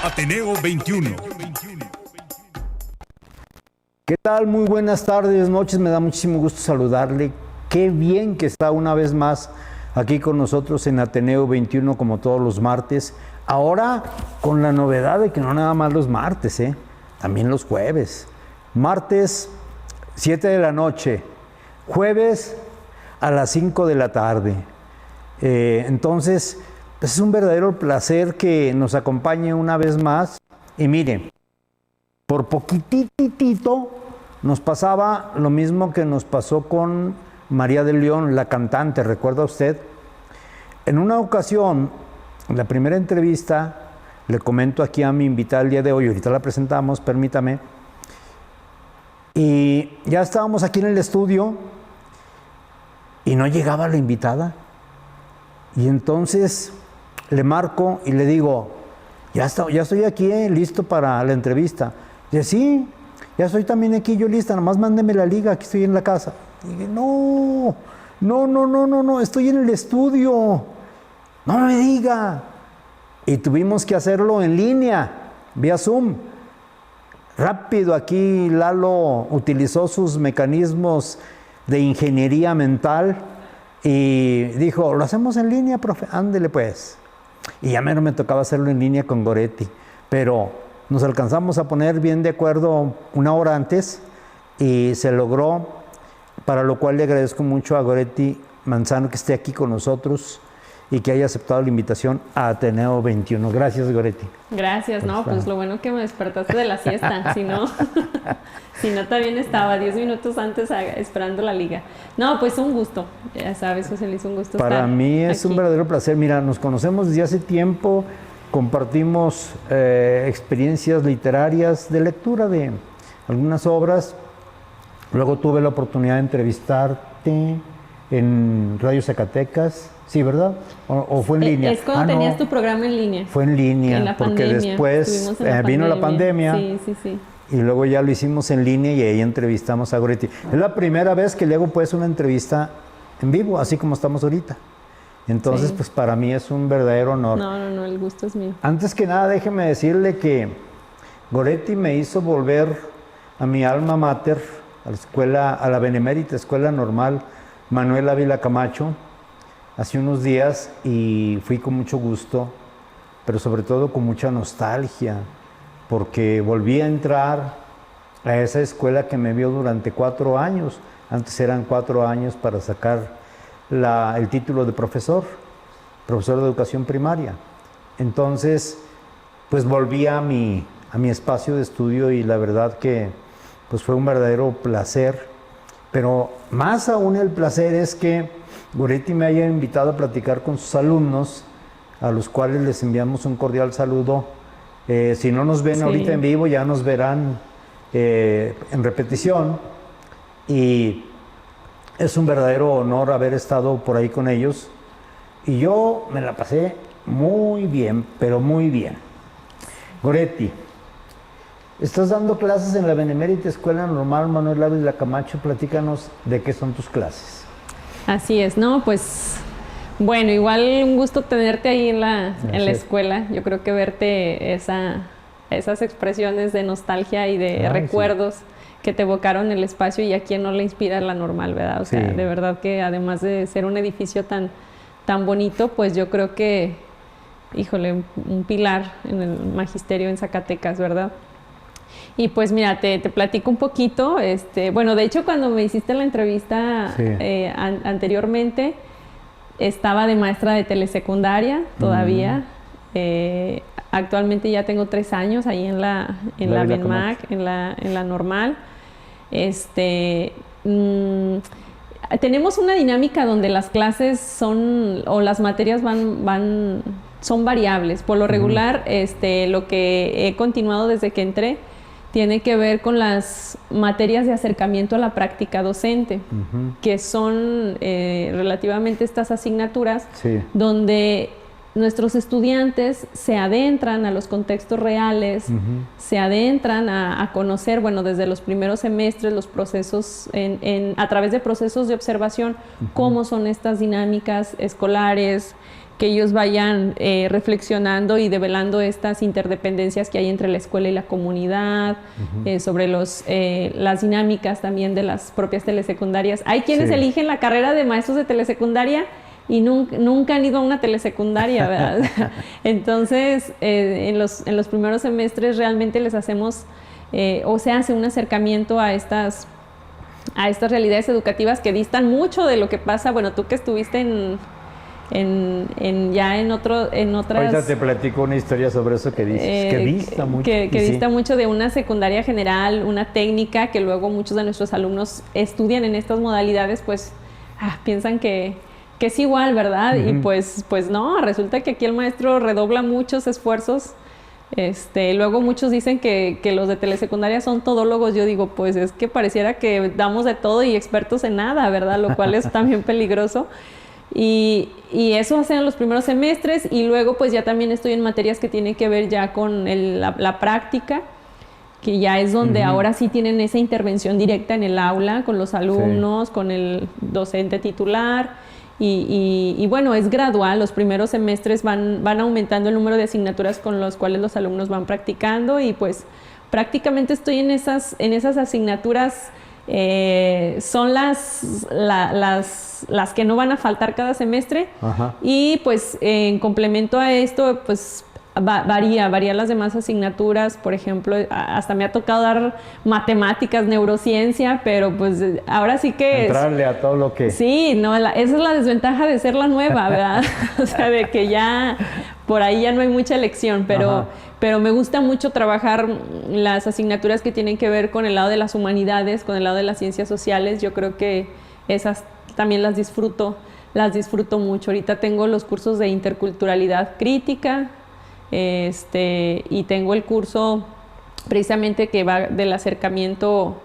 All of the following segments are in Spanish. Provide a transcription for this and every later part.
Ateneo 21. ¿Qué tal? Muy buenas tardes, noches. Me da muchísimo gusto saludarle. Qué bien que está una vez más aquí con nosotros en Ateneo 21 como todos los martes. Ahora con la novedad de que no nada más los martes, también los jueves. Martes 7 de la noche, jueves a las 5 de la tarde. Entonces, pues es un verdadero placer que nos acompañe una vez más. Y mire, por poquitito nos pasaba lo mismo que nos pasó con María de León, la cantante, ¿recuerda usted? En una ocasión, en la primera entrevista, le comento aquí a mi invitada el día de hoy, ahorita la presentamos, permítame, y ya estábamos aquí en el estudio y no llegaba la invitada. Y entonces le marco y le digo, ya estoy aquí, listo para la entrevista. Dice, sí, ya estoy también aquí yo lista, nomás mándeme la liga, aquí estoy en la casa. Y dije, no, estoy en el estudio, no me diga. Y tuvimos que hacerlo en línea, vía Zoom. Rápido aquí Lalo utilizó sus mecanismos de ingeniería mental y dijo, lo hacemos en línea, profe, ándele pues. Y ya me tocaba hacerlo en línea con Goretti, pero nos alcanzamos a poner bien de acuerdo una hora antes y se logró, para lo cual le agradezco mucho a Goretti Manzano que esté aquí con nosotros y que haya aceptado la invitación a Ateneo 21. Gracias, Goretti. Gracias, no, pues lo bueno que me despertaste de la siesta, si no también estaba 10 minutos antes esperando la liga. No, pues un gusto, ya sabes, José Luis, un gusto Para estar mí es aquí. un verdadero placer. Mira, nos conocemos desde hace tiempo, compartimos experiencias literarias de lectura de algunas obras. Luego tuve la oportunidad de entrevistarte en Radio Zacatecas, sí, ¿verdad? ¿O fue en línea? Es cuando tenías tu programa en línea. Fue en línea, en la porque pandemia, después vino la pandemia. Sí. Y luego ya lo hicimos en línea y ahí entrevistamos a Goretti. Es la primera vez que le hago pues una entrevista en vivo, así como estamos ahorita. Entonces, pues para mí es un verdadero honor. No, el gusto es mío. Antes que nada, déjeme decirle que Goretti me hizo volver a mi alma mater, a la escuela, a la Benemérita Escuela Normal Manuel Ávila Camacho, hace unos días y fui con mucho gusto, pero sobre todo con mucha nostalgia, porque volví a entrar a esa escuela que me vio durante 4 años. Antes eran 4 años para sacar el título de profesor de educación primaria. Entonces, pues volví a mi espacio de estudio y la verdad que pues fue un verdadero placer. Pero más aún el placer es que Goretti me haya invitado a platicar con sus alumnos, a los cuales les enviamos un cordial saludo. Si no nos ven ahorita en vivo, ya nos verán en repetición. Y es un verdadero honor haber estado por ahí con ellos. Y yo me la pasé muy bien, pero muy bien. Goretti, estás dando clases en la Benemérita Escuela Normal Manuel Ávila Camacho. Platícanos de qué son tus clases. Así es, ¿no? Pues bueno, igual un gusto tenerte ahí en la escuela. Yo creo que verte esas expresiones de nostalgia y de recuerdos que te evocaron el espacio y a quien no le inspira la Normal, ¿verdad? O sea, de verdad que además de ser un edificio tan bonito, pues yo creo que, híjole, un pilar en el magisterio en Zacatecas, ¿verdad? Y pues mira, te platico un poquito. Bueno, de hecho, cuando me hiciste la entrevista anteriormente, estaba de maestra de telesecundaria todavía. Actualmente ya tengo 3 años ahí en la BENMAC, en la Normal. Tenemos una dinámica donde las clases las materias son variables. Por lo regular, lo que he continuado desde que entré tiene que ver con las materias de acercamiento a la práctica docente, que son relativamente estas asignaturas donde nuestros estudiantes se adentran a los contextos reales, se adentran a conocer, bueno, desde los primeros semestres, los procesos, a través de procesos de observación, cómo son estas dinámicas escolares, que ellos vayan reflexionando y develando estas interdependencias que hay entre la escuela y la comunidad, sobre las dinámicas también de las propias telesecundarias. Hay quienes eligen la carrera de maestros de telesecundaria y nunca han ido a una telesecundaria, ¿verdad? Entonces, en los primeros semestres realmente les hacemos, o se hace un acercamiento a estas realidades educativas que distan mucho de lo que pasa. Bueno, tú que estuviste en otras... Ahorita te platico una historia sobre eso que dices, que dista mucho. Que dista mucho de una secundaria general, una técnica, que luego muchos de nuestros alumnos estudian en estas modalidades, pues piensan que es igual, ¿verdad? Y pues no, resulta que aquí el maestro redobla muchos esfuerzos. Luego muchos dicen que los de telesecundaria son todólogos. Yo digo, pues es que pareciera que damos de todo y expertos en nada, ¿verdad? Lo cual es también peligroso. Y eso hacen en los primeros semestres, y luego pues ya también estoy en materias que tienen que ver ya con la práctica, que ya es donde ahora sí tienen esa intervención directa en el aula, con los alumnos, con el docente titular, y bueno, es gradual. Los primeros semestres van aumentando el número de asignaturas con los cuales los alumnos van practicando, y pues prácticamente estoy en esas asignaturas. Son las que no van a faltar cada semestre. Y pues en complemento a esto, pues varía las demás asignaturas. Por ejemplo, hasta me ha tocado dar matemáticas, neurociencia, pero pues ahora sí que entrarle a todo lo que... Sí, no, esa es la desventaja de ser la nueva, ¿verdad? O sea, de que ya por ahí ya no hay mucha elección, pero me gusta mucho trabajar las asignaturas que tienen que ver con el lado de las humanidades, con el lado de las ciencias sociales. Yo creo que esas también las disfruto mucho. Ahorita tengo los cursos de interculturalidad crítica, y tengo el curso precisamente que va del acercamiento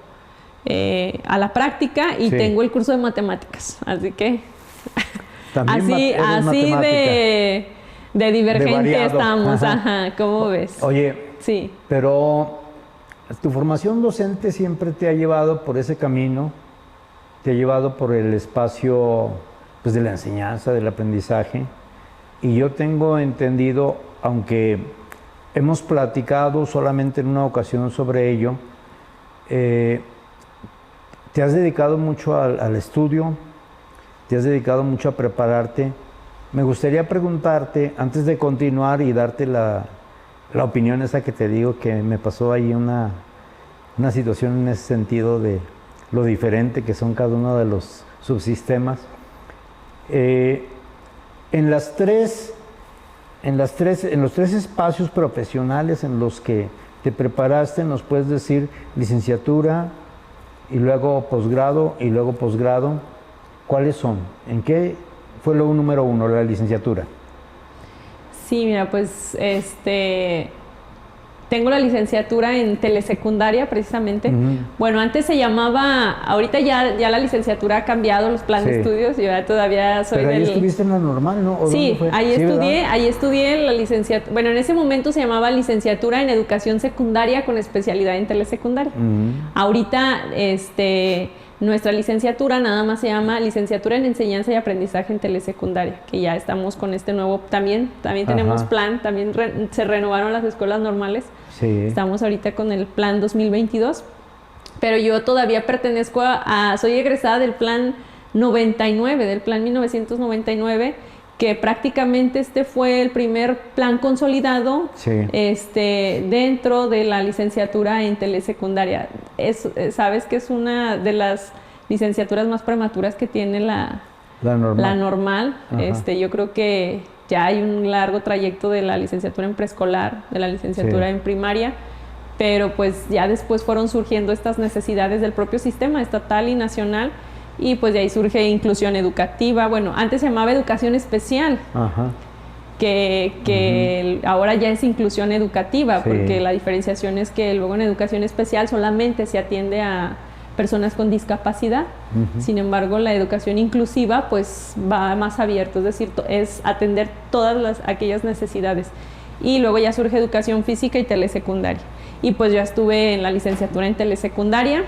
a la práctica, y tengo el curso de matemáticas. Así que así de divergente estamos. ¿Cómo ves? Oye, sí. Pero tu formación docente siempre te ha llevado por ese camino, te ha llevado por el espacio, pues, de la enseñanza, del aprendizaje, y yo tengo entendido, aunque hemos platicado solamente en una ocasión sobre ello, te has dedicado mucho al estudio, te has dedicado mucho a prepararte. Me gustaría preguntarte, antes de continuar y darte la opinión esa que te digo, que me pasó ahí una situación en ese sentido de lo diferente que son cada uno de los subsistemas. En los tres espacios profesionales en los que te preparaste, ¿nos puedes decir licenciatura y luego posgrado y luego posgrado? ¿Cuáles son? ¿En qué fue lo número uno, la licenciatura? Sí, mira, pues tengo la licenciatura en telesecundaria precisamente. Bueno, antes se llamaba, ahorita ya la licenciatura ha cambiado los planes de estudios, yo ya todavía soy Pero ahí estuviste en la normal, ¿no? Sí, ahí estudié la licenciatura. Bueno, en ese momento se llamaba licenciatura en educación secundaria con especialidad en telesecundaria. Ahorita, nuestra licenciatura nada más se llama licenciatura en enseñanza y aprendizaje en telesecundaria, que ya estamos con este nuevo, también tenemos plan, también se renovaron las escuelas normales. Sí. Estamos ahorita con el plan 2022, pero yo todavía pertenezco soy egresada del plan 99, del plan 1999, que prácticamente fue el primer plan consolidado dentro de la licenciatura en telesecundaria. Sabes que es una de las licenciaturas más prematuras que tiene la normal. Yo creo que ya hay un largo trayecto de la licenciatura en preescolar, de la licenciatura en primaria, pero pues ya después fueron surgiendo estas necesidades del propio sistema estatal y nacional, y pues de ahí surge inclusión educativa. Bueno, antes se llamaba educación especial, que ahora ya es inclusión educativa, porque la diferenciación es que luego en educación especial solamente se atiende a personas con discapacidad. Sin embargo, la educación inclusiva pues va más abierto, es decir, es atender todas aquellas necesidades. Y luego ya surge educación física y telesecundaria. Y pues yo estuve en la licenciatura en telesecundaria.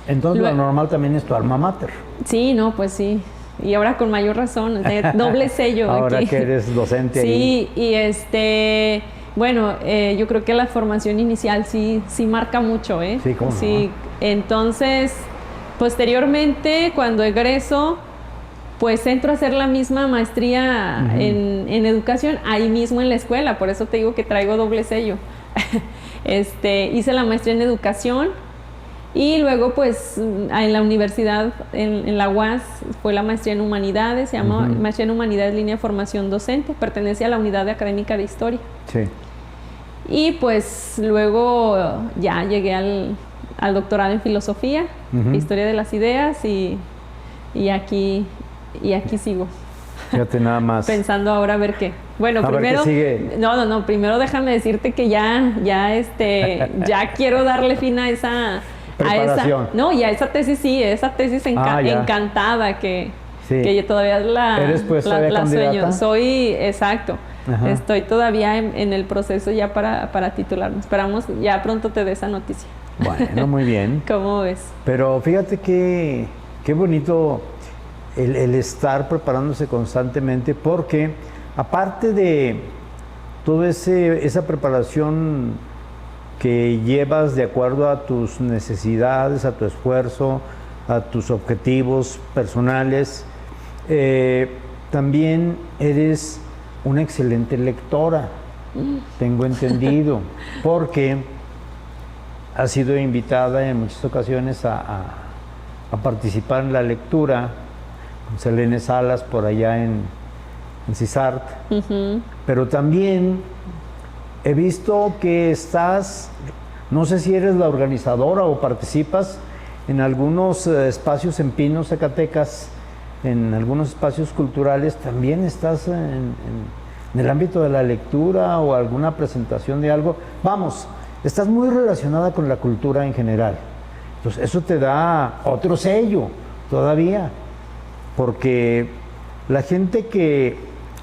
Entonces lo normal también es tu alma mater. Sí, no, pues sí. Y ahora con mayor razón, doble sello. Ahora aquí. que eres docente ahí. Sí, y bueno, yo creo que la formación inicial sí marca mucho, ¿eh? Sí, ¿cómo sí. no? Entonces, posteriormente, cuando egreso, pues entro a hacer la misma maestría en educación, ahí mismo en la escuela, por eso te digo que traigo doble sello. Hice la maestría en educación y luego pues en la universidad, en la UAS, fue la maestría en humanidades, se llama maestría en humanidades línea de formación docente, pertenece a la unidad académica de historia. Sí. Y pues luego ya llegué al doctorado en filosofía, historia de las ideas y aquí sigo. Fíjate nada más. Pensando ahora a ver qué. Bueno, a primero, ver qué sigue. No, primero déjame decirte que ya quiero darle fin a esa preparación. Y a esa tesis encantada que todavía la sueño. Soy, exacto. Ajá. Estoy todavía en el proceso ya para titularme. Esperamos ya pronto te dé esa noticia. Bueno, muy bien. ¿Cómo ves? Pero fíjate qué bonito el estar preparándose constantemente, porque aparte de toda esa preparación que llevas de acuerdo a tus necesidades, a tu esfuerzo, a tus objetivos personales, también eres una excelente lectora, tengo entendido, porque has sido invitada en muchas ocasiones a participar en la lectura con Selene Salas por allá en CISART, pero también he visto que estás, no sé si eres la organizadora o participas en algunos espacios en Pinos, Zacatecas, en algunos espacios culturales. También estás en el ámbito de la lectura o alguna presentación de algo. Vamos, estás muy relacionada con la cultura en general. Entonces, eso te da otro sello todavía, porque la gente que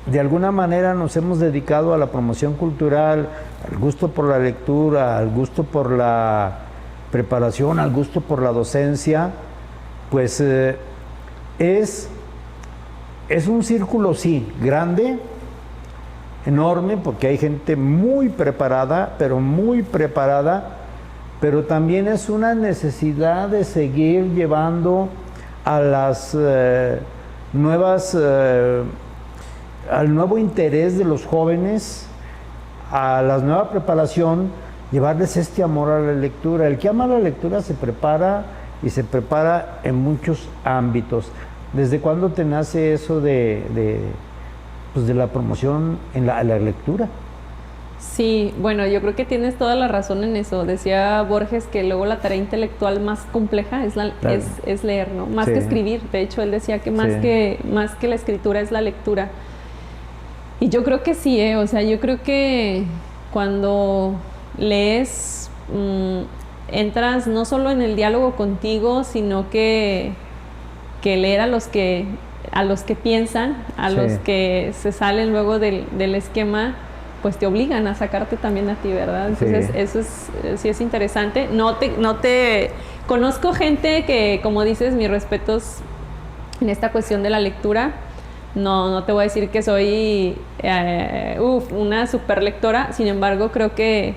de alguna manera nos hemos dedicado a la promoción cultural, al gusto por la lectura, al gusto por la preparación, al gusto por la docencia, pues es un círculo, sí, grande, enorme, porque hay gente muy preparada, pero también es una necesidad de seguir llevando a las nuevas, al nuevo interés de los jóvenes, a la nueva preparación, llevarles este amor a la lectura. El que ama la lectura se prepara y se prepara en muchos ámbitos. ¿Desde cuándo te nace eso de la promoción en la lectura? Sí, bueno, yo creo que tienes toda la razón en eso. Decía Borges que luego la tarea intelectual más compleja es leer, ¿no? Más que escribir. De hecho, él decía que más que la escritura es la lectura. Y yo creo que sí, o sea, yo creo que cuando lees, entras no solo en el diálogo contigo, sino que leer a los que piensan, los que se salen luego del esquema, pues te obligan a sacarte también a ti, ¿verdad? Entonces eso sí es interesante. Conozco gente que, como dices, mis respetos en esta cuestión de la lectura. No te voy a decir que soy una super lectora, sin embargo creo que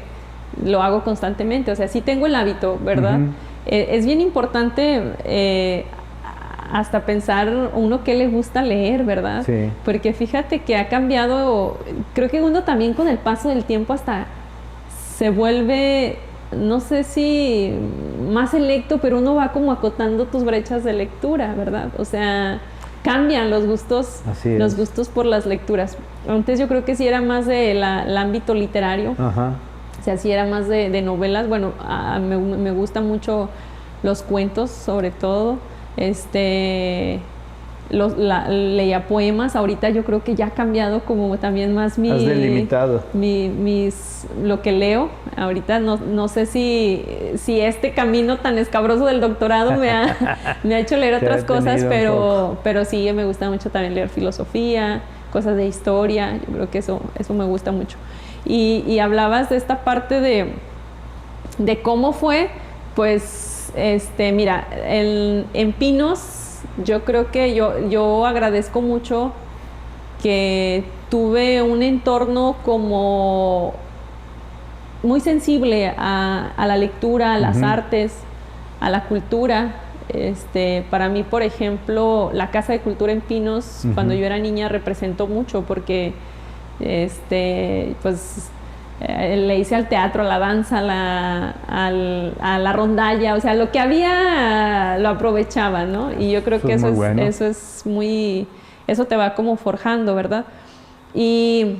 lo hago constantemente, o sea, sí tengo el hábito, ¿verdad? Es bien importante hasta pensar uno qué le gusta leer, ¿verdad? Sí. Porque fíjate que ha cambiado, creo que uno también con el paso del tiempo hasta se vuelve, no sé si más selecto, pero uno va como acotando tus brechas de lectura, ¿verdad? O sea, cambian los gustos por las lecturas. Antes yo creo que sí era más del ámbito literario, o sea, sí era más de novelas. Bueno, me gustan mucho los cuentos, sobre todo. leía poemas. Ahorita yo creo que ya ha cambiado como también más Has delimitado. lo que leo. Ahorita no sé si este camino tan escabroso del doctorado me ha hecho leer otras cosas, pero sí me gusta mucho también leer filosofía, cosas de historia. Yo creo que eso me gusta mucho. Y hablabas de esta parte de cómo fue, pues, mira, en Pinos, yo creo que yo agradezco mucho que tuve un entorno como muy sensible a la lectura, a las artes, a la cultura. Para mí, por ejemplo, la Casa de Cultura en Pinos, cuando yo era niña, representó mucho porque, pues, le hice al teatro, a la danza, a la rondalla, o sea, lo que había lo aprovechaba, ¿no? Y yo creo que eso es muy, eso te va como forjando, ¿verdad? Y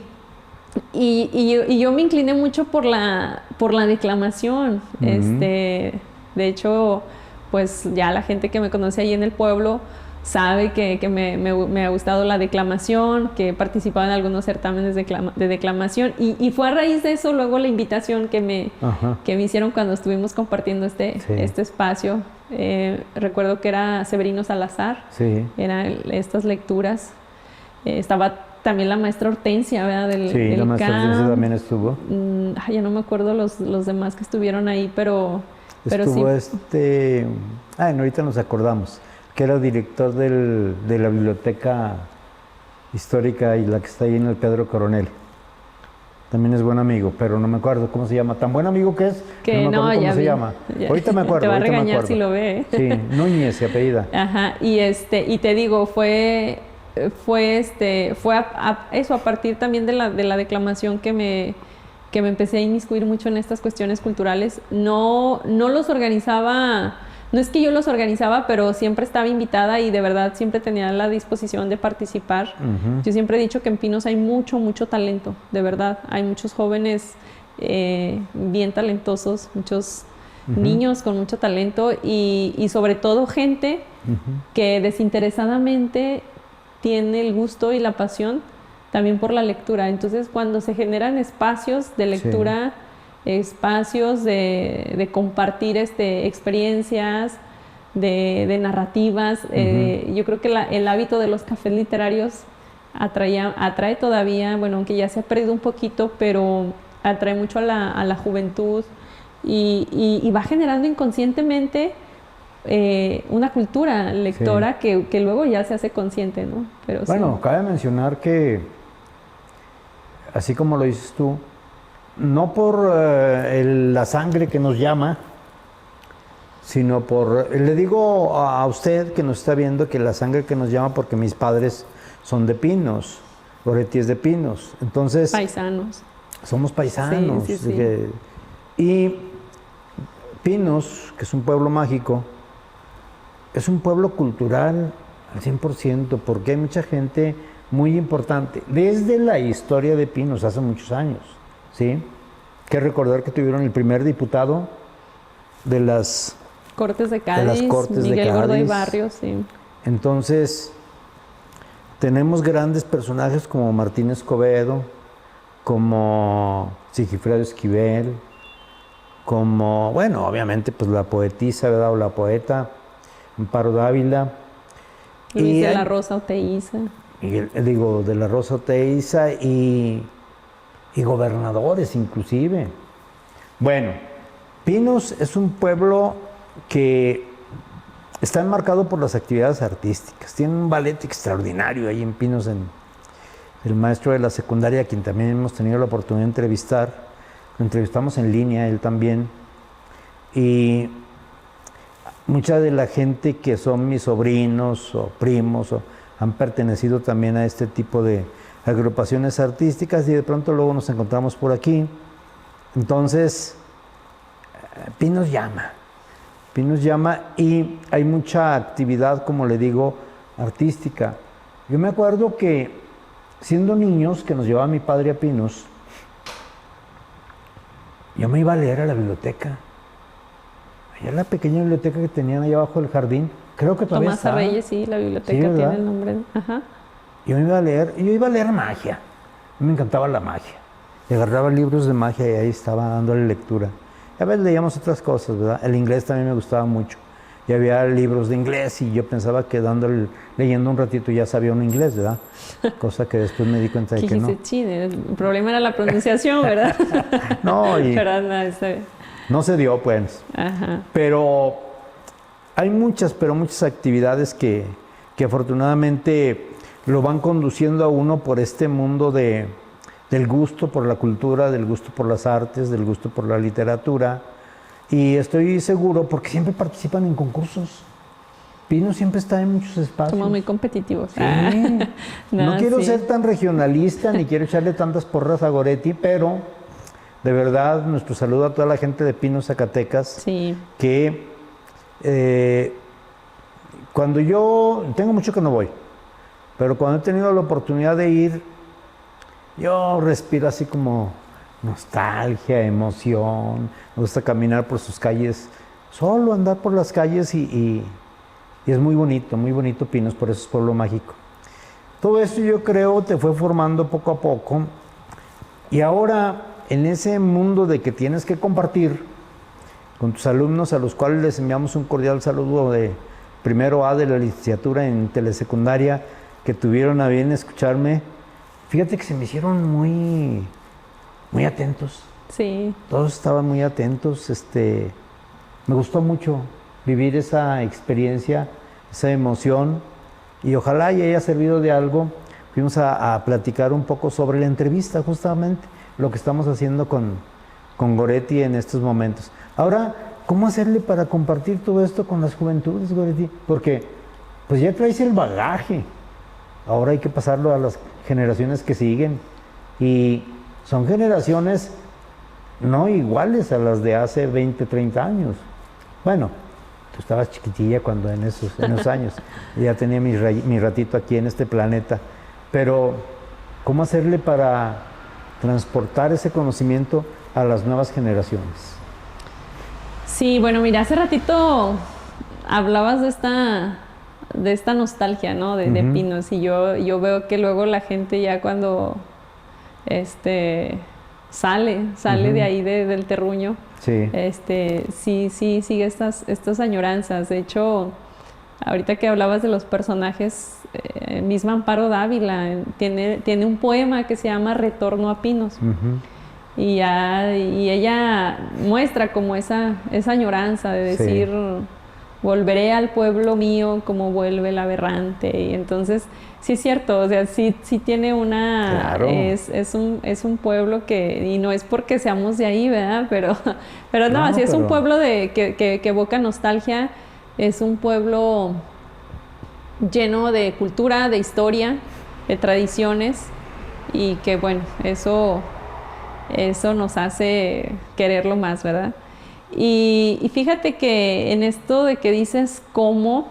yo me incliné mucho por la declamación. De hecho, pues ya la gente que me conoce ahí en el pueblo sabe que me ha gustado la declamación, que he participado en algunos certámenes de declamación, y fue a raíz de eso luego la invitación que me hicieron cuando estuvimos compartiendo este espacio. Recuerdo que era Severino Salazar, eran estas lecturas. Estaba también la maestra Hortensia, ¿verdad? Del la maestra Hortensia también estuvo. Ya no me acuerdo los demás que estuvieron ahí, pero estuvo sí. Ahorita nos acordamos, que era director de la biblioteca histórica y la que está ahí en el Pedro Coronel. También es buen amigo, pero no me acuerdo cómo se llama. Tan buen amigo que es, que no me acuerdo cómo se llama. Ahorita me acuerdo. Te va a regañar si lo ve. Sí, Núñez se apellida. Ajá, y te digo, fue a partir también de la declamación que me empecé a inmiscuir mucho en estas cuestiones culturales. No los organizaba. No es que yo los organizaba, pero siempre estaba invitada y de verdad siempre tenía la disposición de participar. Yo siempre he dicho que en Pinos hay mucho, mucho talento, de verdad. Hay muchos jóvenes bien talentosos, muchos niños con mucho talento y sobre todo gente que desinteresadamente tiene el gusto y la pasión también por la lectura. Entonces, cuando se generan espacios de lectura, espacios de compartir experiencias, de narrativas. Yo creo que el hábito de los cafés literarios atrae todavía, bueno, aunque ya se ha perdido un poquito, pero atrae mucho a la juventud y va generando inconscientemente una cultura lectora que luego ya se hace consciente, ¿no? Pero bueno, cabe mencionar que, así como lo dices tú, no por la sangre que nos llama, sino le digo a usted que nos está viendo que la sangre que nos llama porque mis padres son de Pinos, Goretti es de Pinos, entonces... Paisanos. Somos paisanos. Sí. Y Pinos, que es un pueblo mágico, es un pueblo cultural al 100%, porque hay mucha gente muy importante, desde la historia de Pinos, hace muchos años. ¿Sí? Que recordar que tuvieron el primer diputado de las Cortes de Cádiz, Miguel Gordoy Barrios, sí. Entonces, tenemos grandes personajes como Martín Escobedo, como Sigifredo Esquivel, como, bueno, obviamente, pues la poetisa, ¿verdad? O la poeta, Amparo Dávila. Luis de la Rosa Oteiza. De la Rosa Oteiza y gobernadores inclusive. Bueno, Pinos es un pueblo que está enmarcado por las actividades artísticas. Tiene un ballet extraordinario ahí en Pinos, el maestro de la secundaria, a quien también hemos tenido la oportunidad de entrevistar. Lo entrevistamos en línea, él también. Y mucha de la gente que son mis sobrinos o primos han pertenecido también a este tipo de agrupaciones artísticas y de pronto luego nos encontramos por aquí. Entonces, Pinos llama y hay mucha actividad, como le digo, artística. Yo me acuerdo que siendo niños, que nos llevaba mi padre a Pinos, yo me iba a leer a la biblioteca. Allá en la pequeña biblioteca que tenían allá abajo del jardín, Creo que todavía Tomasa está. Reyes, sí, la biblioteca Sí, ¿verdad? tiene el nombre. Ajá. Yo iba a leer magia. Me encantaba la magia. Y agarraba libros de magia y ahí estaba dándole lectura. Y a veces leíamos otras cosas, ¿verdad? El inglés también me gustaba mucho. Y había libros de inglés y yo pensaba que leyendo un ratito ya sabía un inglés, ¿verdad? Cosa que después me di cuenta de que no. El problema era la pronunciación, ¿verdad? No, y Pero no, está bien. no se dio, pues. Ajá. Pero hay muchas actividades que afortunadamente lo van conduciendo a uno por este mundo del gusto por la cultura, del gusto por las artes, del gusto por la literatura. Y estoy seguro, porque siempre participan en concursos. Pino siempre está en muchos espacios. Somos muy competitivos. Sí. No quiero ser tan regionalista ni quiero echarle tantas porras a Goretti, pero de verdad nuestro saludo a toda la gente de Pino, Zacatecas, Sí. que cuando yo, tengo mucho que no voy, pero cuando he tenido la oportunidad de ir, yo respiro así como nostalgia, emoción, me gusta caminar por sus calles, solo andar por las calles y es muy bonito Pinos, por eso es pueblo mágico. Todo esto yo creo te fue formando poco a poco y ahora en ese mundo de que tienes que compartir con tus alumnos a los cuales les enviamos un cordial saludo de primero A de la licenciatura en telesecundaria que tuvieron a bien escucharme, fíjate que se me hicieron muy atentos. Sí. Todos estaban muy atentos. Me gustó mucho vivir esa experiencia, esa emoción, y ojalá y haya servido de algo. Fuimos a platicar un poco sobre la entrevista, justamente, lo que estamos haciendo con Goretti en estos momentos. Ahora, ¿cómo hacerle para compartir todo esto con las juventudes, Goretti? Porque pues ya traes el bagaje, ahora hay que pasarlo a las generaciones que siguen, y son generaciones no iguales a las de hace 20, 30 años. Bueno, tú estabas chiquitilla cuando en esos años, ya tenía mi ratito aquí en este planeta, pero ¿cómo hacerle para transportar ese conocimiento a las nuevas generaciones? Sí, bueno, mira, hace ratito hablabas de esta nostalgia, ¿no? De Pinos, y yo veo que luego la gente ya cuando sale de ahí del terruño, Sí. sí sigue estas añoranzas. De hecho, ahorita que hablabas de los personajes, misma Amparo Dávila tiene un poema que se llama Retorno a Pinos. Y ella muestra como esa añoranza de decir, volveré al pueblo mío como vuelve el aberrante. Y entonces, sí es cierto, o sea, sí tiene una... Claro. Es un pueblo que... Y no es porque seamos de ahí, ¿verdad? Pero no, sí es un pueblo que evoca nostalgia. Es un pueblo lleno de cultura, de historia, de tradiciones. Y que, bueno, eso nos hace quererlo más, ¿verdad? Y fíjate que en esto de que dices cómo,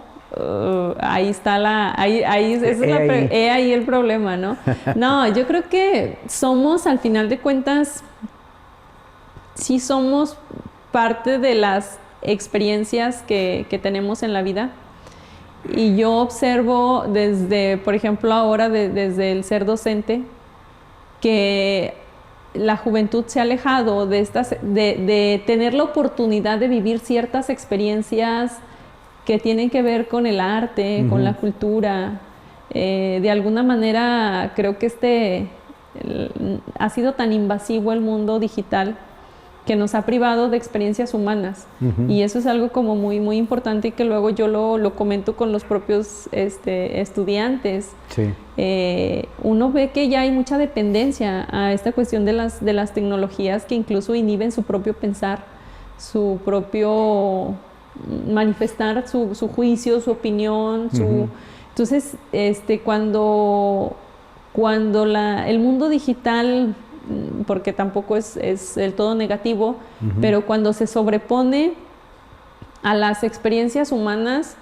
ahí está ahí el problema, ¿no? No, yo creo que somos, al final de cuentas, sí somos parte de las experiencias que tenemos en la vida. Y yo observo desde, por ejemplo, ahora desde el ser docente, que la juventud se ha alejado de tener la oportunidad de vivir ciertas experiencias que tienen que ver con el arte, con la cultura. De alguna manera creo que ha sido tan invasivo el mundo digital que nos ha privado de experiencias humanas. Y eso es algo como muy, muy importante y que luego yo lo comento con los propios estudiantes. Sí. Uno ve que ya hay mucha dependencia a esta cuestión de las tecnologías que incluso inhiben su propio pensar, su propio manifestar su juicio, su opinión. Entonces, cuando el mundo digital, porque tampoco es del todo negativo, pero cuando se sobrepone a las experiencias humanas,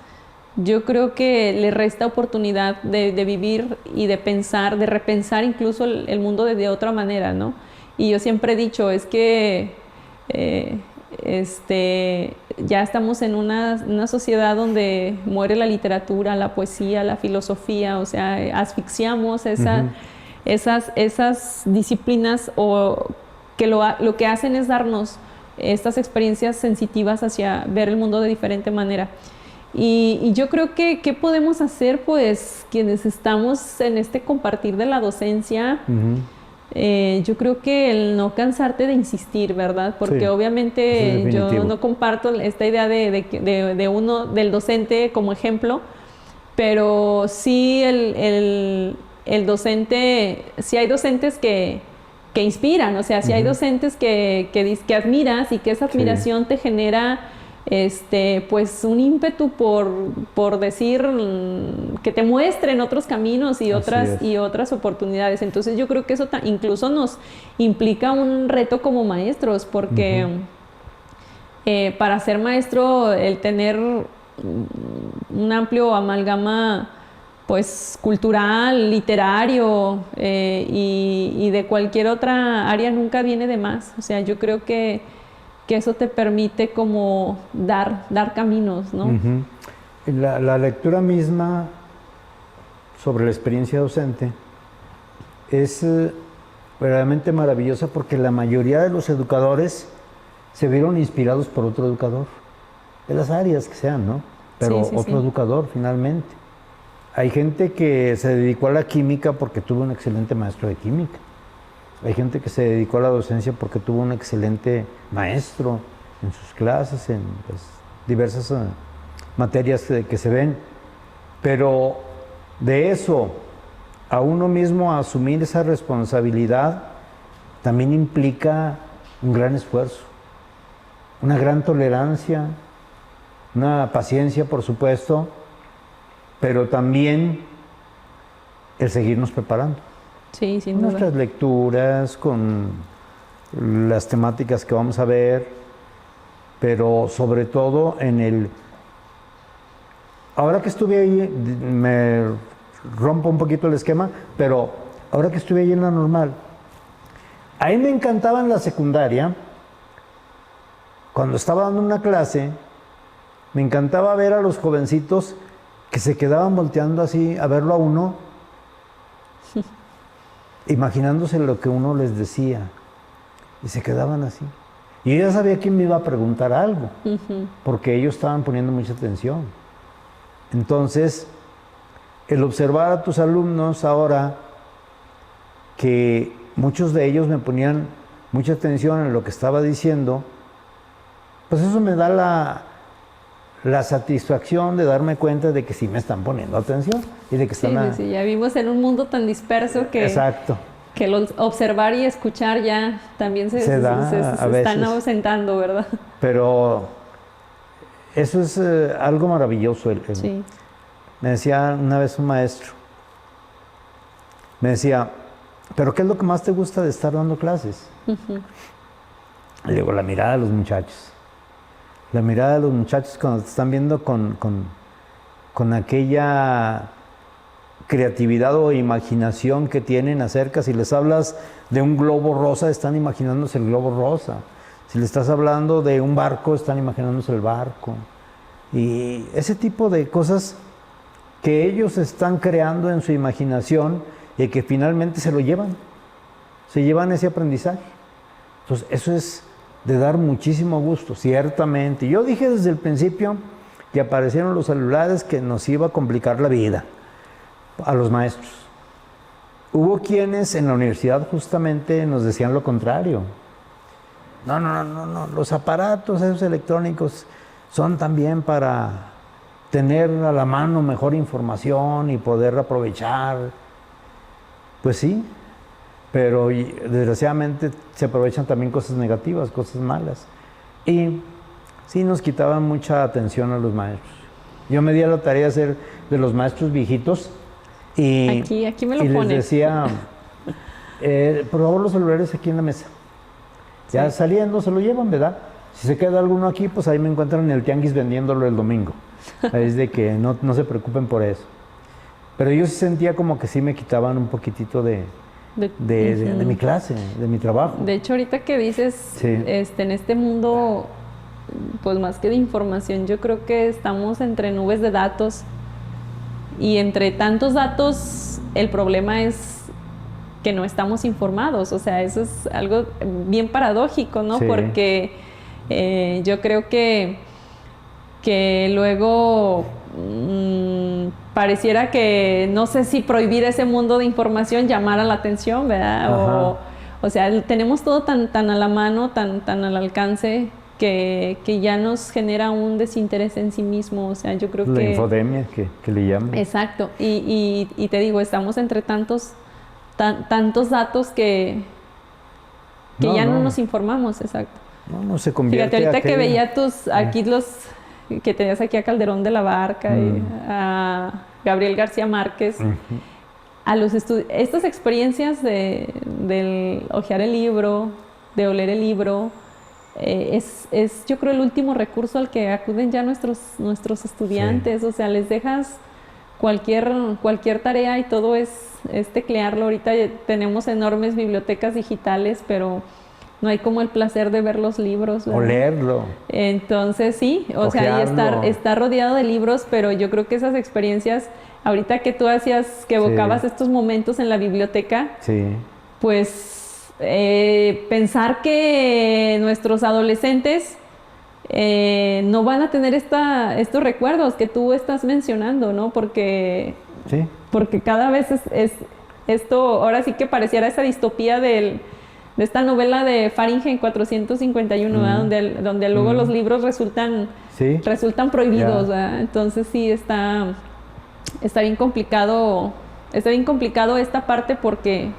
yo creo que le resta oportunidad de vivir y de pensar, de repensar incluso el mundo de otra manera, ¿no? Y yo siempre he dicho, es que ya estamos en una sociedad donde muere la literatura, la poesía, la filosofía, o sea, asfixiamos esas disciplinas o que lo que hacen es darnos estas experiencias sensitivas hacia ver el mundo de diferente manera. Y yo creo que, ¿qué podemos hacer? Pues quienes estamos en este compartir de la docencia, yo creo que el no cansarte de insistir, ¿verdad? Porque sí, obviamente yo no comparto esta idea del docente como ejemplo, pero sí el docente, sí hay docentes que inspiran, o sea, sí hay docentes que admiras y que esa admiración te genera pues un ímpetu por decir que te muestren otros caminos y otras oportunidades. Entonces yo creo que eso incluso nos implica un reto como maestros, porque para ser maestro, el tener un amplio amalgama pues cultural, literario y de cualquier otra área nunca viene de más. O sea, yo creo que eso te permite como dar caminos, ¿no? La lectura misma sobre la experiencia docente es verdaderamente maravillosa, porque la mayoría de los educadores se vieron inspirados por otro educador, de las áreas que sean, ¿no? Pero otro educador finalmente. Hay gente que se dedicó a la química porque tuvo un excelente maestro de química. Hay gente que se dedicó a la docencia porque tuvo un excelente maestro en sus clases, en pues, diversas materias que se ven. Pero de eso a uno mismo asumir esa responsabilidad también implica un gran esfuerzo, una gran tolerancia, una paciencia, por supuesto, pero también el seguirnos preparando. Sí, sin duda. Nuestras lecturas, con las temáticas que vamos a ver, pero sobre todo ahora que estuve ahí, me rompo un poquito el esquema, pero ahora que estuve ahí en la normal, ahí me encantaba en la secundaria, cuando estaba dando una clase, me encantaba ver a los jovencitos que se quedaban volteando así a verlo a uno, imaginándose lo que uno les decía, y se quedaban así. Y yo ya sabía quién me iba a preguntar algo, porque ellos estaban poniendo mucha atención. Entonces, el observar a tus alumnos ahora, que muchos de ellos me ponían mucha atención en lo que estaba diciendo, pues eso me da la satisfacción de darme cuenta de que sí me están poniendo atención y de que están... Sí, ya vivimos en un mundo tan disperso que... Exacto. Que observar y escuchar ya también se están ausentando, ¿verdad? Pero eso es algo maravilloso. Sí. Me decía una vez un maestro, me decía, ¿pero qué es lo que más te gusta de estar dando clases? Le digo, la mirada de los muchachos. La mirada de los muchachos cuando te están viendo con aquella creatividad o imaginación que tienen acerca. Si les hablas de un globo rosa, están imaginándose el globo rosa. Si le estás hablando de un barco, están imaginándose el barco. Y ese tipo de cosas que ellos están creando en su imaginación y que finalmente se llevan ese aprendizaje. Entonces, eso es de dar muchísimo gusto, ciertamente. Yo dije desde el principio que aparecieron los celulares que nos iba a complicar la vida a los maestros. Hubo quienes en la universidad justamente nos decían lo contrario. No, los aparatos esos electrónicos son también para tener a la mano mejor información y poder aprovechar. Pues sí, pero desgraciadamente se aprovechan también cosas negativas, cosas malas. Y sí nos quitaban mucha atención a los maestros. Yo me di a la tarea de ser de los maestros viejitos y, aquí me lo les pones. decía, por favor los celulares aquí en la mesa. Ya saliendo se lo llevan, ¿verdad? Si se queda alguno aquí, pues ahí me encuentran en el tianguis vendiéndolo el domingo. Es de que no se preocupen por eso. Pero yo sí sentía como que sí me quitaban un poquitito de mi clase, de mi trabajo. De hecho, ahorita que dices, sí, en este mundo pues más que de información, yo creo que estamos entre nubes de datos y entre tantos datos el problema es que no estamos informados, o sea, eso es algo bien paradójico, ¿no? Sí. Porque yo creo que luego pareciera que no sé si prohibir ese mundo de información llamara la atención, ¿verdad? O sea, tenemos todo tan a la mano, tan al alcance que ya nos genera un desinterés en sí mismo. O sea, yo creo la que... La infodemia que le llaman. Exacto. Y te digo, estamos entre tantos datos que ya no nos informamos, exacto. No se convierte. Fíjate, ahorita que veía aquí que tenías aquí a Calderón de la Barca y a Gabriel García Márquez, a estas experiencias del hojear el libro, de oler el libro, es yo creo el último recurso al que acuden ya nuestros estudiantes. Sí. O sea, les dejas cualquier tarea y todo es teclearlo. Ahorita tenemos enormes bibliotecas digitales, pero no hay como el placer de ver los libros, ¿verdad? O leerlo. Entonces sí, o sea, y estar rodeado de libros, pero yo creo que esas experiencias, ahorita que tú que evocabas estos momentos en la biblioteca, pues pensar que nuestros adolescentes no van a tener estos recuerdos que tú estás mencionando, ¿no? Porque cada vez es esto, ahora sí que pareciera esa distopía de esta novela de Fahrenheit 451, donde luego los libros resultan prohibidos, ¿verdad? Entonces sí está bien complicado esta parte porque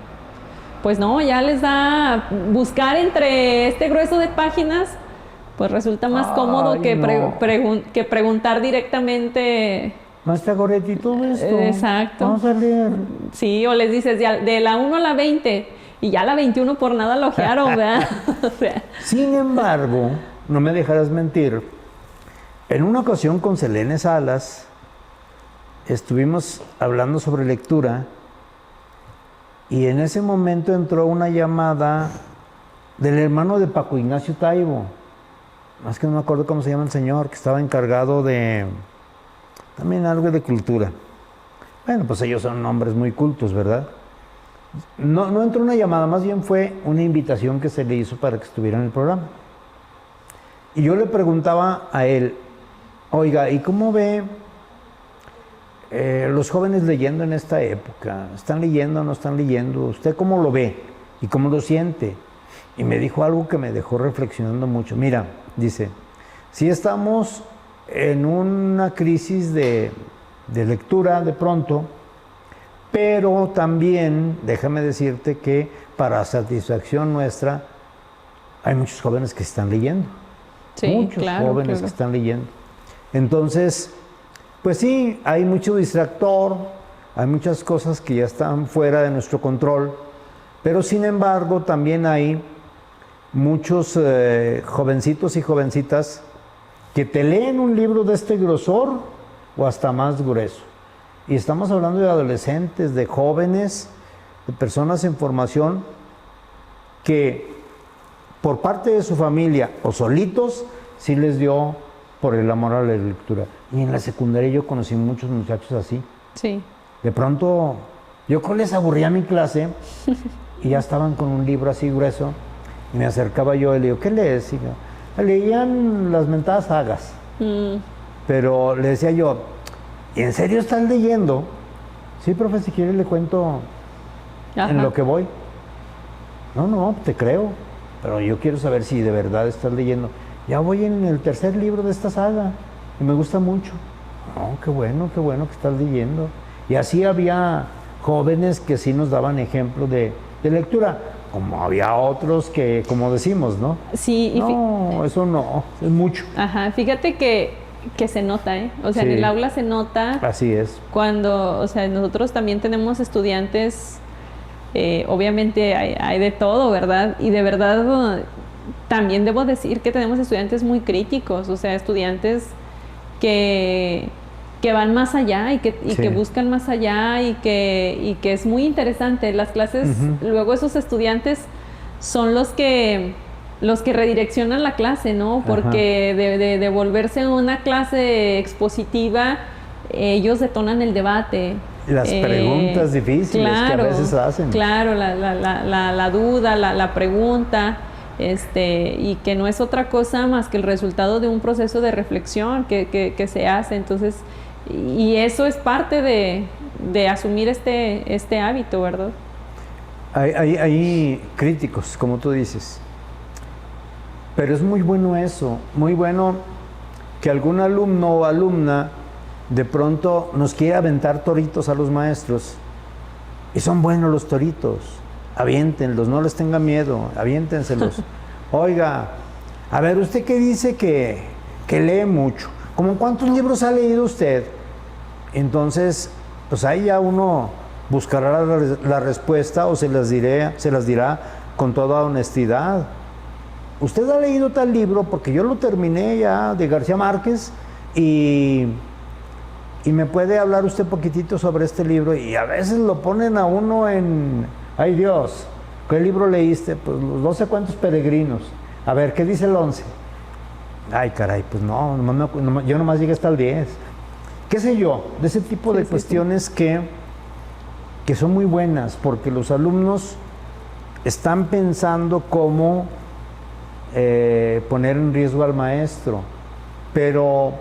pues no, ya les da buscar entre este grueso de páginas, pues resulta más cómodo que preguntar directamente. Maestra Goretti, todo esto. Exacto. Vamos a leer. Sí, o les dices de la 1 a la 20 y ya la 21 por nada lo ojearon, ¿verdad? O sea. Sin embargo, no me dejarás mentir, en una ocasión con Selene Salas estuvimos hablando sobre lectura y en ese momento entró una llamada del hermano de Paco Ignacio Taibo, más que no me acuerdo cómo se llama el señor, que estaba encargado de también algo de cultura. Bueno, pues ellos son hombres muy cultos, ¿verdad? No entró una llamada, más bien fue una invitación que se le hizo para que estuviera en el programa. Y yo le preguntaba a él, oiga, ¿y cómo ve los jóvenes leyendo en esta época? ¿Están leyendo o no están leyendo? ¿Usted cómo lo ve y cómo lo siente? Y me dijo algo que me dejó reflexionando mucho. Mira, dice, si estamos en una crisis de lectura de pronto, pero también, déjame decirte que para satisfacción nuestra, hay muchos jóvenes que están leyendo. Sí, muchos jóvenes que están leyendo. Entonces, pues sí, hay mucho distractor, hay muchas cosas que ya están fuera de nuestro control, pero sin embargo también hay muchos jovencitos y jovencitas que te leen un libro de este grosor o hasta más grueso. Y estamos hablando de adolescentes, de jóvenes, de personas en formación que por parte de su familia o solitos sí les dio por el amor a la lectura. Y en la secundaria yo conocí muchos muchachos así. Sí. De pronto yo les aburría mi clase y ya estaban con un libro así grueso y me acercaba yo y le digo, ¿qué lees? Y yo, leían las mentadas sagas. Pero le decía yo, ¿y en serio estás leyendo? Sí, profe, si quiere le cuento en lo que voy. No, te creo, pero yo quiero saber si de verdad estás leyendo. Ya voy en el 3er libro de esta saga y me gusta mucho. No, qué bueno que estás leyendo. Y así había jóvenes que sí nos daban ejemplo de lectura, como había otros que, como decimos, ¿no? Sí. No, eso no, es mucho. Fíjate que se nota, ¿eh? O sea, en el aula se nota. Así es. Cuando, o sea, nosotros también tenemos estudiantes, obviamente hay de todo, ¿verdad? Y de verdad también debo decir que tenemos estudiantes muy críticos, o sea, estudiantes que van más allá y que buscan más allá y que es muy interesante. Las clases, luego esos estudiantes son los que los que redireccionan la clase, ¿no? Porque de volverse una clase expositiva, ellos detonan el debate. Las preguntas difíciles que a veces hacen. Claro, la duda, la pregunta, y que no es otra cosa más que el resultado de un proceso de reflexión que se hace. Entonces, y eso es parte de asumir este hábito, ¿verdad? Hay críticos, como tú dices. Pero es muy bueno eso, muy bueno que algún alumno o alumna de pronto nos quiere aventar toritos a los maestros. Y son buenos los toritos. Aviéntenlos, no les tenga miedo, aviéntenselos. Oiga, a ver, ¿usted qué dice que lee mucho? ¿Cómo cuántos libros ha leído usted? Entonces, pues ahí ya uno buscará la respuesta o se las dirá con toda honestidad. ¿Usted ha leído tal libro? Porque yo lo terminé ya, de García Márquez, y me puede hablar usted poquitito sobre este libro. Y a veces lo ponen a uno en, ay Dios, ¿qué libro leíste? Pues los 12 cuentos peregrinos. A ver, ¿qué dice el 11? Ay, caray, pues no, yo nomás llegué hasta el 10. ¿Qué sé yo? De ese tipo de cuestiones que son muy buenas, porque los alumnos están pensando cómo poner en riesgo al maestro, pero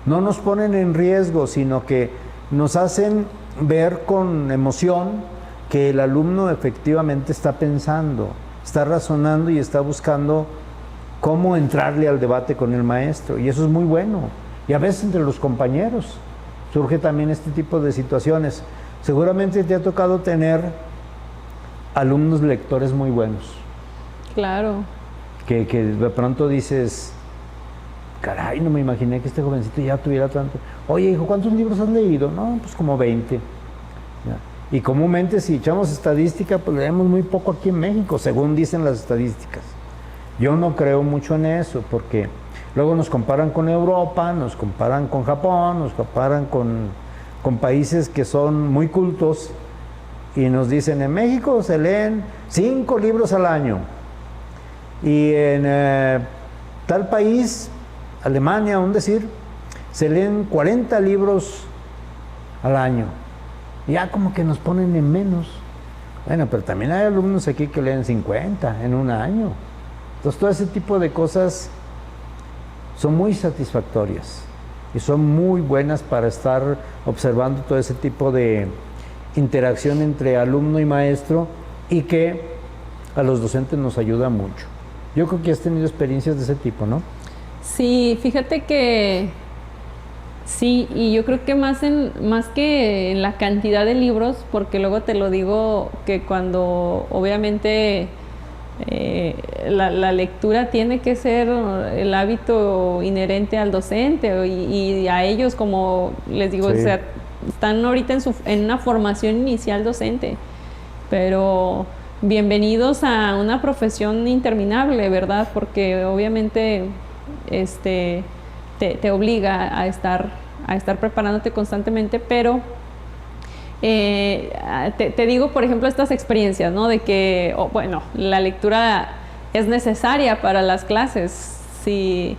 no nos ponen en riesgo, sino que nos hacen ver con emoción que el alumno efectivamente está pensando, está razonando y está buscando cómo entrarle al debate con el maestro, y eso es muy bueno. Y a veces entre los compañeros surge también este tipo de situaciones. Seguramente te ha tocado tener alumnos lectores muy buenos. Claro. Que de pronto dices, caray, no me imaginé que este jovencito ya tuviera tanto. Oye, hijo, ¿cuántos libros has leído? No, pues como 20. ¿Ya? Y comúnmente si echamos estadística, pues leemos muy poco aquí en México, según dicen las estadísticas. Yo no creo mucho en eso, porque luego nos comparan con Europa, nos comparan con Japón, nos comparan con países que son muy cultos, y nos dicen, en México se leen 5 libros al año. Y en tal país, Alemania, un decir, se leen 40 libros al año. Ya como que nos ponen en menos. Bueno, pero también hay alumnos aquí que leen 50 en un año. Entonces todo ese tipo de cosas son muy satisfactorias y son muy buenas para estar observando todo ese tipo de interacción entre alumno y maestro, y que a los docentes nos ayuda mucho. Yo creo que has tenido experiencias de ese tipo, ¿no? Sí, fíjate que sí, y yo creo que más que en la cantidad de libros, porque luego te lo digo que cuando obviamente la lectura tiene que ser el hábito inherente al docente, y a ellos, como les digo, sí, o sea, están ahorita en una formación inicial docente, pero bienvenidos a una profesión interminable, ¿verdad? Porque obviamente te obliga a estar preparándote constantemente, pero te digo, por ejemplo, estas experiencias, ¿no? De que, bueno, la lectura es necesaria para las clases. Si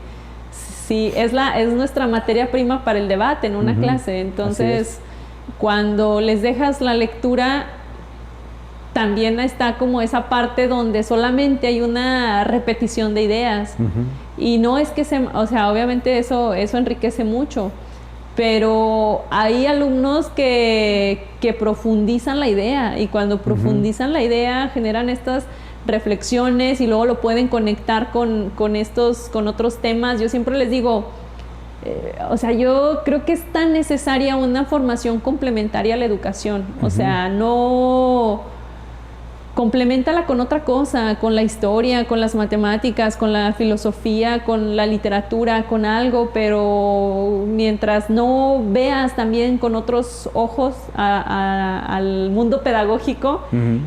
es nuestra materia prima para el debate en una clase. Entonces, cuando les dejas la lectura, también está como esa parte donde solamente hay una repetición de ideas. Y no es que o sea, obviamente eso enriquece mucho, pero hay alumnos que profundizan la idea, y cuando profundizan la idea generan estas reflexiones y luego lo pueden conectar con otros temas. Yo siempre les digo, o sea, yo creo que es tan necesaria una formación complementaria a la educación. O sea, no... compleméntala con otra cosa, con la historia, con las matemáticas, con la filosofía, con la literatura, con algo, pero mientras no veas también con otros ojos al mundo pedagógico,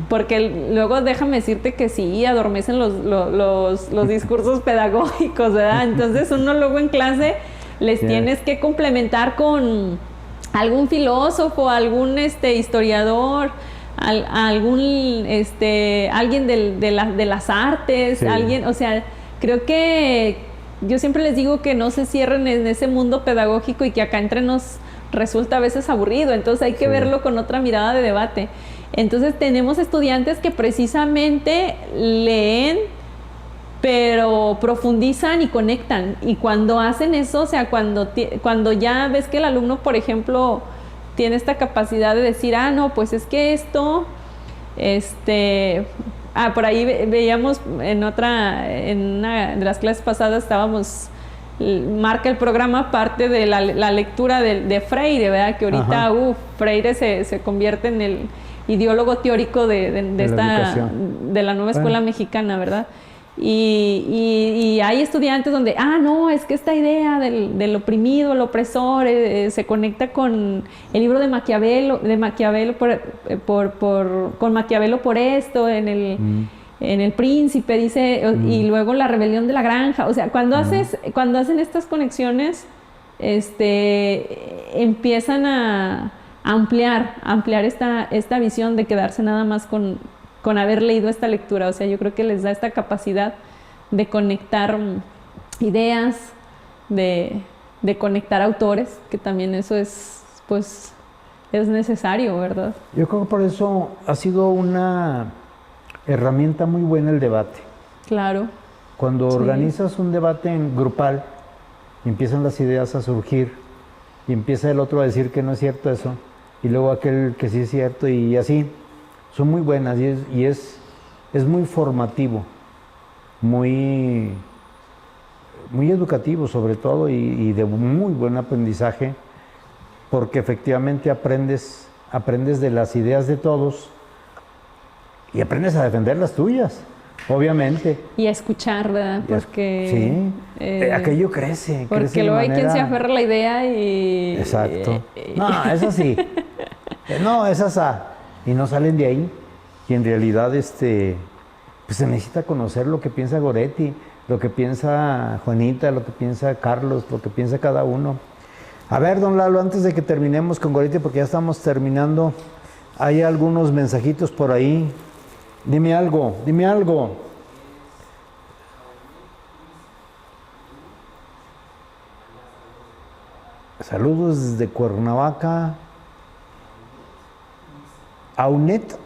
porque luego déjame decirte que sí, adormecen los discursos pedagógicos, ¿verdad? Entonces uno luego en clase les tienes que complementar con algún filósofo, algún historiador, a algún, alguien de las artes, Sí. alguien, o sea, creo que yo siempre les digo que no se cierren en ese mundo pedagógico y que acá entre nos resulta a veces aburrido, entonces hay que Sí. verlo con otra mirada de debate. Entonces tenemos estudiantes que precisamente leen, pero profundizan y conectan. Y cuando hacen eso, o sea, cuando ya ves que el alumno, por ejemplo, tiene esta capacidad de decir, no, pues es que esto, por ahí veíamos en una de las clases pasadas estábamos, marca el programa parte de la lectura de Freire, ¿verdad? Que ahorita, Freire se convierte en el ideólogo teórico de la nueva escuela mexicana, ¿verdad? Y hay estudiantes donde, no, es que esta idea del oprimido, el opresor, se conecta con el libro de Maquiavelo con Maquiavelo por esto, en el Príncipe, dice, y luego la rebelión de la granja. O sea, cuando hacen estas conexiones, empiezan a ampliar esta visión de quedarse nada más con haber leído esta lectura. O sea, yo creo que les da esta capacidad de conectar ideas, de conectar autores, que también eso es necesario, ¿verdad? Yo creo que por eso ha sido una herramienta muy buena el debate. Claro. Cuando Sí. organizas un debate en grupal, empiezan las ideas a surgir y empieza el otro a decir que no es cierto eso, y luego aquel que sí es cierto, y así. Son muy buenas y es muy formativo, muy educativo sobre todo, y de muy buen aprendizaje, porque efectivamente aprendes de las ideas de todos y aprendes a defender las tuyas, obviamente. Y a escuchar, ¿verdad? Porque... Sí, aquello crece. Porque crece de luego hay quien se manera... aferra a la idea y... Exacto. No, es así. No, es asa. Y no salen de ahí. Y en realidad pues se necesita conocer lo que piensa Goretti, lo que piensa Juanita, lo que piensa Carlos, lo que piensa cada uno. A ver, don Lalo, antes de que terminemos con Goretti, porque ya estamos terminando, hay algunos mensajitos por ahí. Dime algo, dime algo. Saludos desde Cuernavaca. Aunet.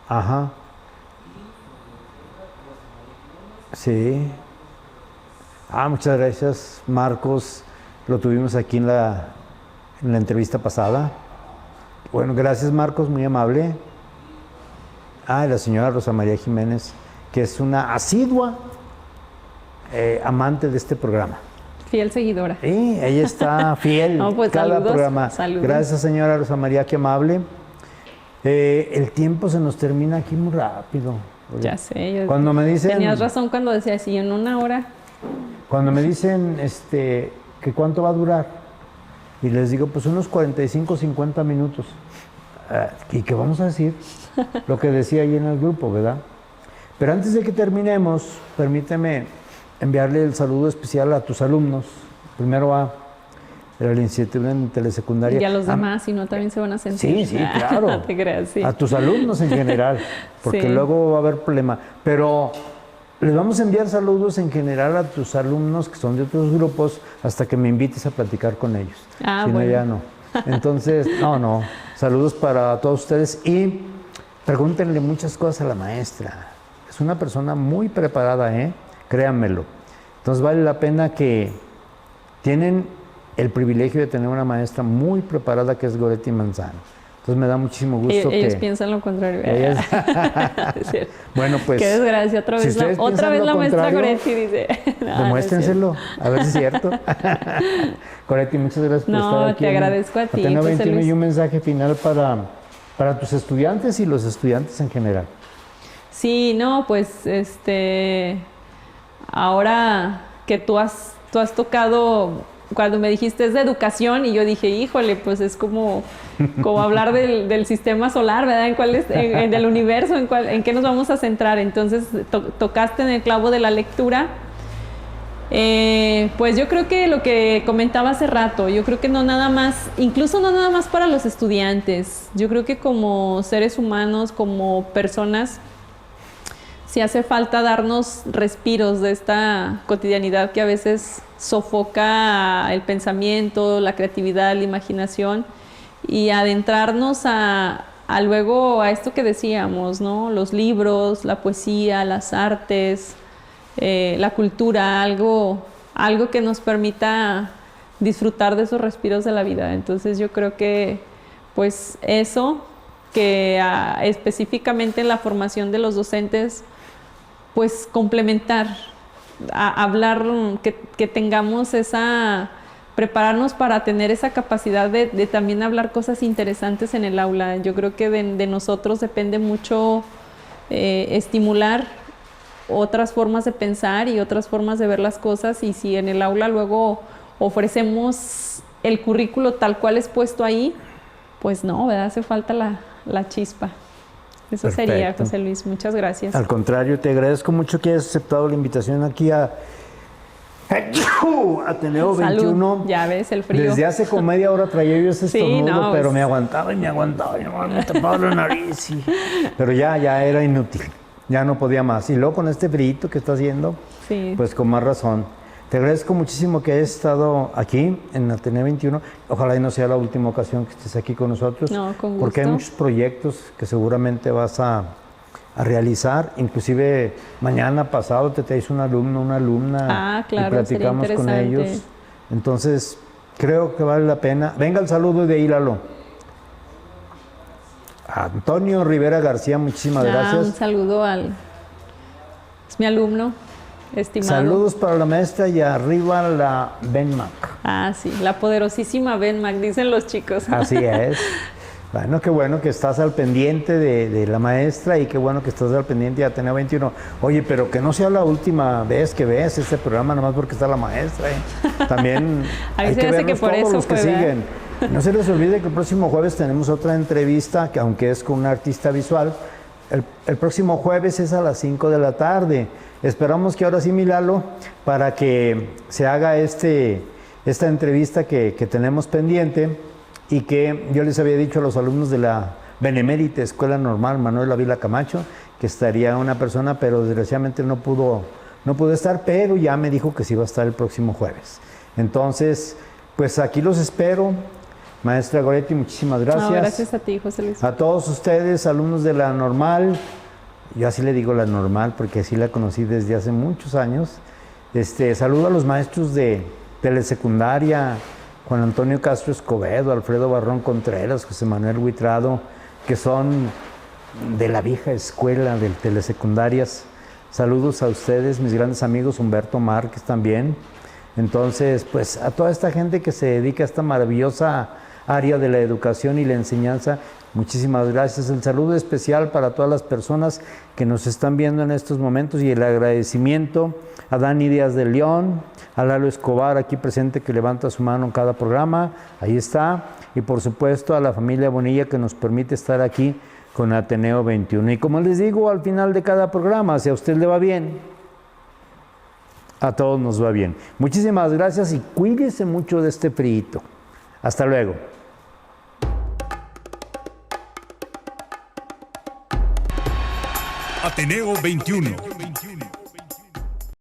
Ajá. Sí. Muchas gracias, Marcos. Lo tuvimos aquí en la entrevista pasada. Bueno, gracias, Marcos, muy amable. Y la señora Rosa María Jiménez, que es una asidua amante de este programa. Fiel seguidora. Sí, ella está fiel No, pues cada saludos, programa. saludos. Gracias, señora Rosa María, qué amable. El tiempo se nos termina aquí muy rápido. Ya sé. Cuando me dicen... Tenías razón cuando decías, sí, en una hora. Cuando me dicen que cuánto va a durar, y les digo, pues unos 45, 50 minutos. ¿Y qué vamos a decir? Lo que decía ahí en el grupo, ¿verdad? Pero antes de que terminemos, permíteme enviarle el saludo especial a tus alumnos. Primero a la licenciatura en telesecundaria. Y a los demás, si no, también se van a sentir. Sí, claro. No te creas, sí. A tus alumnos en general, porque Sí. luego va a haber problema. Pero les vamos a enviar saludos en general a tus alumnos que son de otros grupos hasta que me invites a platicar con ellos. Si no, bueno. ya no. Entonces, no. Saludos para todos ustedes y pregúntenle muchas cosas a la maestra. Es una persona muy preparada, créanmelo. Entonces vale la pena que tienen el privilegio de tener una maestra muy preparada que es Goretti Manzano. Entonces me da muchísimo gusto Ellos que... piensan lo contrario. Ellas- Es cierto. Bueno, pues... Qué desgracia, otra si vez, ustedes otra piensan vez lo la maestra contrario, Goretti dice. No, Demuéstrenselo, a ver si es cierto. Goretti, muchas gracias por No, estar aquí. te agradezco a ti, Ateneo José 21 Luis. y un mensaje final para tus estudiantes y los estudiantes en general. Sí, no, pues ahora que tú has tocado, cuando me dijiste es de educación y yo dije, híjole, pues es como hablar del sistema solar, ¿verdad? Del universo, en qué nos vamos a centrar. Entonces tocaste en el clavo de la lectura Pues yo creo que lo que comentaba hace rato, yo creo que no nada más, incluso no nada más para los estudiantes, yo creo que como seres humanos, como personas, sí hace falta darnos respiros de esta cotidianidad que a veces sofoca el pensamiento, la creatividad, la imaginación, y adentrarnos a luego a esto que decíamos, ¿no? Los libros, la poesía, las artes, la cultura, algo que nos permita disfrutar de esos respiros de la vida. Entonces yo creo que pues eso, que específicamente en la formación de los docentes, pues complementar, hablar, que tengamos prepararnos para tener esa capacidad de también hablar cosas interesantes en el aula. Yo creo que de nosotros depende mucho estimular otras formas de pensar y otras formas de ver las cosas, y si en el aula luego ofrecemos el currículo tal cual es puesto ahí, pues no, ¿verdad? Hace falta la chispa. Eso Perfecto. sería, José Luis. Muchas gracias. Al contrario, te agradezco mucho que hayas aceptado la invitación aquí a Ateneo 21. Ya ves, el frío. Desde hace como media hora traía yo ese estornudo, Sí, no, pero pues... me aguantaba y me tapaba la nariz. Pero ya era inútil, ya no podía más. Y luego con este frío que está haciendo, Sí. pues con más razón. Te agradezco muchísimo que hayas estado aquí en Ateneo 21. Ojalá y no sea la última ocasión que estés aquí con nosotros. No, con gusto. Porque hay muchos proyectos que seguramente vas a realizar. Inclusive mañana pasado te traes un alumno, una alumna. Claro, y platicamos sería con interesante. ellos. Entonces, creo que vale la pena. Venga el saludo de Hílalo. Antonio Rivera García, muchísimas gracias. Un saludo es mi alumno, estimado. Saludos para la maestra y arriba la Benmac. Sí, la poderosísima Benmac, dicen los chicos. Así es. Bueno, qué bueno que estás al pendiente de la maestra y qué bueno que estás al pendiente de Ateneo 21. Oye, pero que no sea la última vez que ves este programa nomás porque está la maestra. También hay que verlos todos los que siguen. No se les olvide que el próximo jueves tenemos otra entrevista, que aunque es con un artista visual, el próximo jueves es a las 5 de la tarde. Esperamos que ahora sí, Milalo, para que se haga esta entrevista que tenemos pendiente, y que yo les había dicho a los alumnos de la Benemérita Escuela Normal Manuel Ávila Camacho que estaría una persona, pero desgraciadamente no pudo estar, pero ya me dijo que sí iba a estar el próximo jueves. Entonces, pues aquí los espero. Maestra Goretti, muchísimas gracias. Gracias a ti, José Luis. A todos ustedes, alumnos de la Normal, yo así le digo la Normal porque así la conocí desde hace muchos años. Saludo a los maestros de telesecundaria, Juan Antonio Castro Escobedo, Alfredo Barrón Contreras, José Manuel Huitrado, que son de la vieja escuela de telesecundarias. Saludos a ustedes, mis grandes amigos, Humberto Márquez también. Entonces, pues a toda esta gente que se dedica a esta maravillosa área de la educación y la enseñanza, muchísimas gracias. El saludo especial para todas las personas que nos están viendo en estos momentos y el agradecimiento a Dani Díaz de León, a Lalo Escobar aquí presente que levanta su mano en cada programa, ahí está, y por supuesto a la familia Bonilla que nos permite estar aquí con Ateneo 21. Y como les digo al final de cada programa, si a usted le va bien, a todos nos va bien. Muchísimas gracias y cuídese mucho de este frío. Hasta luego. Ateneo 21.